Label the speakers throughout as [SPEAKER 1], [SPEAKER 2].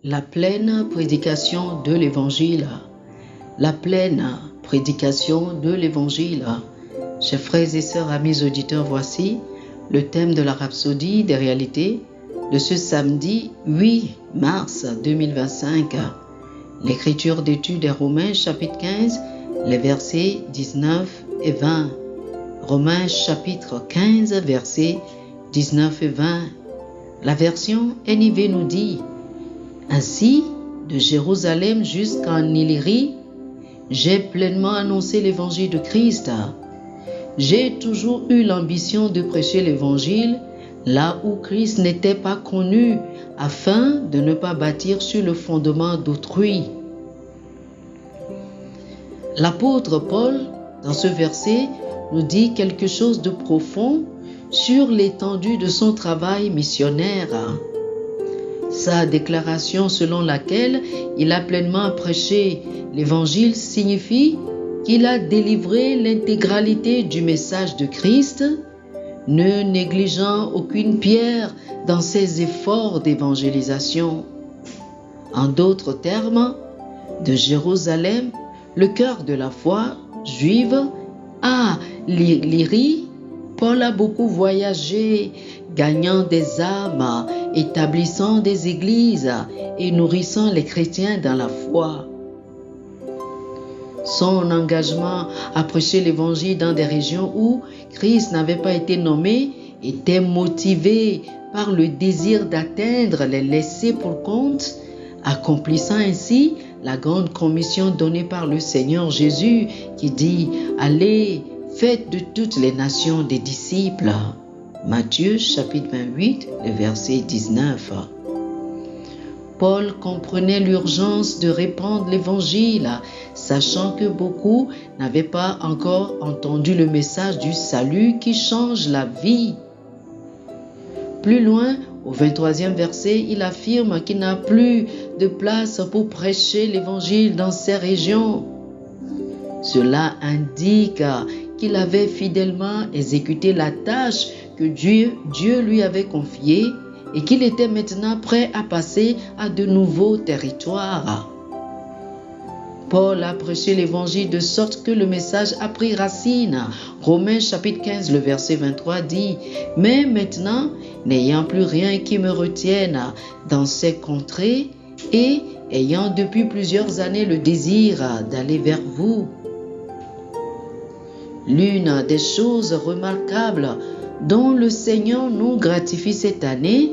[SPEAKER 1] La pleine prédication de l'Évangile. La pleine prédication de l'Évangile. Chers frères et sœurs, amis auditeurs, voici le thème de la rhapsodie des réalités de ce samedi 8 mars 2025. L'écriture d'étude des Romains chapitre 15, les versets 19 et 20. Romains chapitre 15, versets 19 et 20. La version NIV nous dit: Ainsi, de Jérusalem jusqu'en Illyrie, j'ai pleinement annoncé l'évangile de Christ. J'ai toujours eu l'ambition de prêcher l'évangile là où Christ n'était pas connu, afin de ne pas bâtir sur le fondement d'autrui. L'apôtre Paul, dans ce verset, nous dit quelque chose de profond sur l'étendue de son travail missionnaire. Sa déclaration selon laquelle il a pleinement prêché l'évangile signifie qu'il a délivré l'intégralité du message de Christ, ne négligeant aucune pierre dans ses efforts d'évangélisation. En d'autres termes, de Jérusalem, le cœur de la foi juive, à l'Illyrie, Paul a beaucoup voyagé, gagnant des âmes, établissant des églises et nourrissant les chrétiens dans la foi. Son engagement à prêcher l'évangile dans des régions où Christ n'avait pas été nommé était motivé par le désir d'atteindre les laissés pour compte, accomplissant ainsi la grande commission donnée par le Seigneur Jésus qui dit « Allez, faites de toutes les nations des disciples ». Matthieu chapitre 28, le verset 19. Paul comprenait l'urgence de répandre l'évangile, sachant que beaucoup n'avaient pas encore entendu le message du salut qui change la vie. Plus loin, au 23e verset, il affirme qu'il n'a plus de place pour prêcher l'évangile dans ces régions. Cela indique qu'il avait fidèlement exécuté la tâche que Dieu lui avait confiée et qu'il était maintenant prêt à passer à de nouveaux territoires. Paul a prêché l'évangile de sorte que le message a pris racine. Romains chapitre 15, le verset 23 dit « Mais maintenant, n'ayant plus rien qui me retienne dans ces contrées et ayant depuis plusieurs années le désir d'aller vers vous. » L'une des choses remarquables dont le Seigneur nous gratifie cette année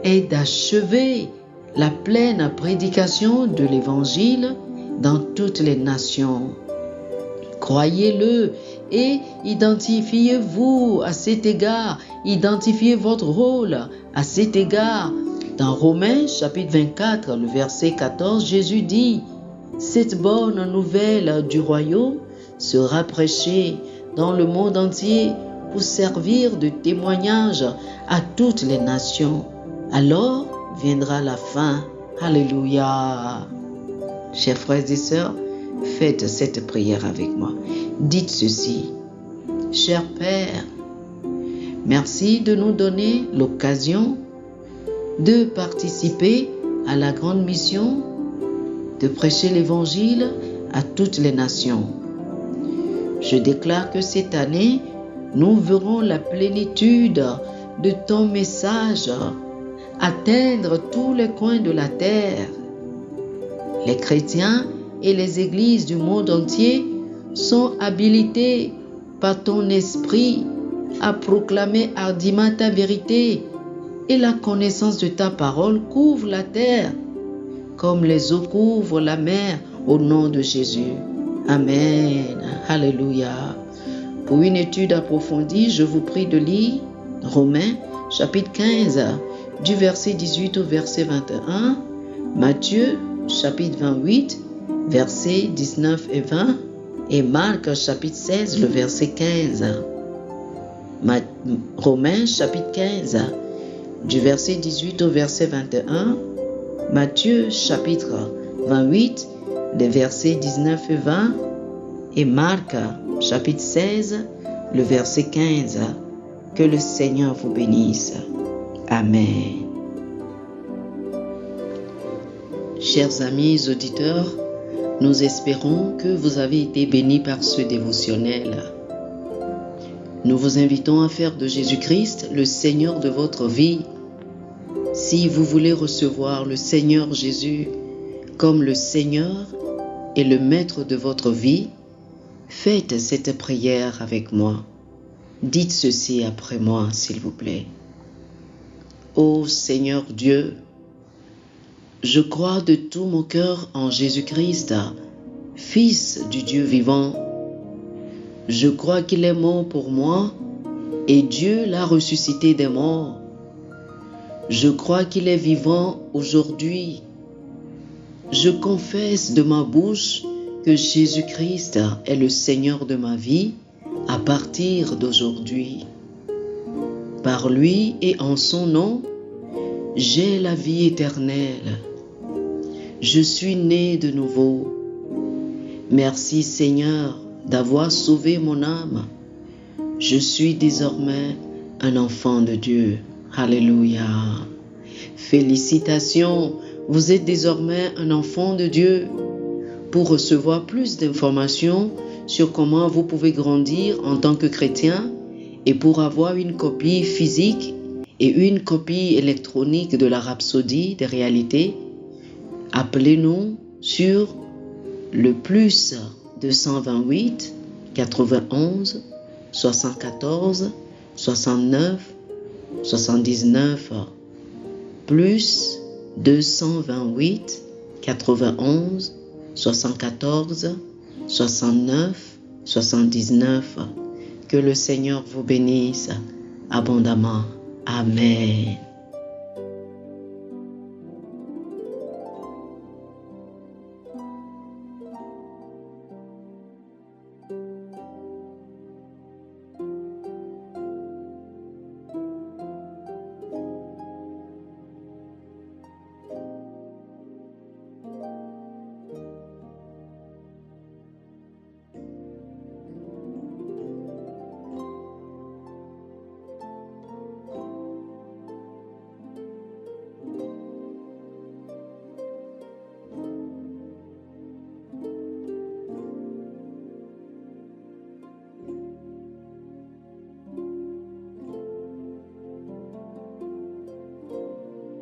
[SPEAKER 1] est d'achever la pleine prédication de l'Évangile dans toutes les nations. Croyez-le et identifiez-vous à cet égard, identifiez votre rôle à cet égard. Dans Romains chapitre 24, le verset 14, Jésus dit « Cette bonne nouvelle du royaume sera prêchée dans le monde entier pour servir de témoignage à toutes les nations. Alors viendra la fin. » Alléluia. Chers frères et sœurs, faites cette prière avec moi. Dites ceci: Cher Père, merci de nous donner l'occasion de participer à la grande mission de prêcher l'Évangile à toutes les nations. Je déclare que cette année, nous verrons la plénitude de ton message atteindre tous les coins de la terre. Les chrétiens et les églises du monde entier sont habilités par ton esprit à proclamer hardiment ta vérité, et la connaissance de ta parole couvre la terre comme les eaux couvrent la mer, au nom de Jésus. Amen. Alléluia. Pour une étude approfondie, je vous prie de lire Romains chapitre 15 du verset 18 au verset 21, Matthieu chapitre 28 versets 19 et 20 et Marc chapitre 16 le verset 15. Romains chapitre 15 du verset 18 au verset 21, Matthieu chapitre 28 les versets 19 et 20 et Marc chapitre 16 le verset 15. Que le Seigneur vous bénisse. Amen. Chers amis auditeurs, nous espérons que vous avez été bénis par ce dévotionnel. Nous vous invitons à faire de Jésus-Christ le Seigneur de votre vie. Si vous voulez recevoir le Seigneur Jésus comme le Seigneur et le Maître de votre vie, faites cette prière avec moi. Dites ceci après moi, s'il vous plaît. Ô Seigneur Dieu, je crois de tout mon cœur en Jésus-Christ, Fils du Dieu vivant. Je crois qu'il est mort pour moi et Dieu l'a ressuscité des morts. Je crois qu'il est vivant aujourd'hui. Je confesse de ma bouche que Jésus-Christ est le Seigneur de ma vie à partir d'aujourd'hui. Par lui et en son nom, j'ai la vie éternelle. Je suis né de nouveau. Merci Seigneur d'avoir sauvé mon âme. Je suis désormais un enfant de Dieu. Alléluia. Félicitations, vous êtes désormais un enfant de Dieu. Pour recevoir plus d'informations sur comment vous pouvez grandir en tant que chrétien et pour avoir une copie physique et une copie électronique de la Rhapsodie des réalités, appelez-nous sur le plus 228 91 74 69 79 plus 228 91 74 69 79. Que le Seigneur vous bénisse abondamment. Amen.